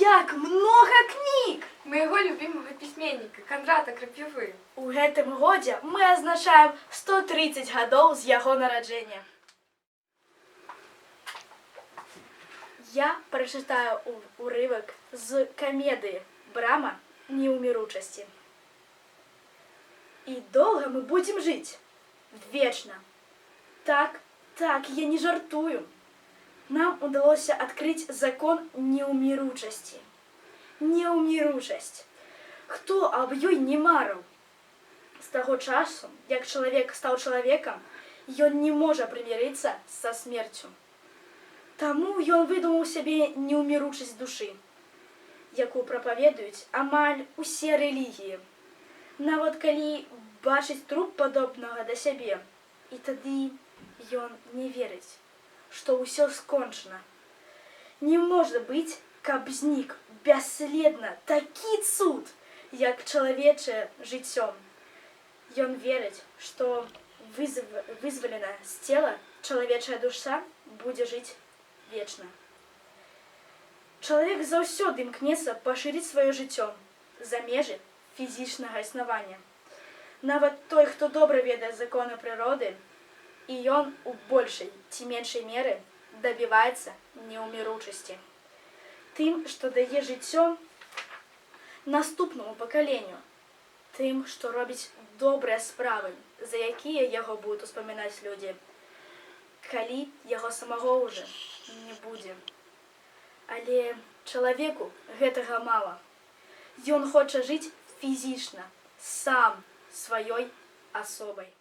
Як много кніг! Моего любимого письменника Кондрата Крапивы. У гэтым годзе мы адзначаем 130 гадоў з яго нараджэння. Я прачытаю урывак з камедыі «Брама неўміручасці». І доўга мы будзем жыць. Вечна. Так, я не жартую. Нам удалося адкрыць закон неўміручасці. Неўміручасць. Хто аб ёй не марыў? З таго часу, як чалавек стаў чалавекам, ён не можа прымірыцца са смерцю. Таму ён выдумаў сябе неўміручасць душы, якую прапаведуюць амаль усе рэлігіі. Нават калі бачыць труп падобнага да сябе, і тады ён не верыць, што ўсё скончана. Не можа быць, каб знік бясследна такі цуд, як чалавечае жыццё. Ён верыць, што вызвалена з цела чалавечая душа будзе жыць вечна. Чалавек заўсёды імкнецца пашырыць сваё жыццё за межы фізічнага існавання. Нават той, хто добра ведае законы прыроды, і ён у большай ці меншай меры дабіваецца неўміручасці. Тым, што дае жыццё наступнаму пакаленню, тым, што робіць добрыя справы, за якія яго будуць успамінаць людзі, калі яго самого ўжо не будзе. Але чалавеку гэтага мала. Ён хоча жыць фізічна, сам, сваёй асобай.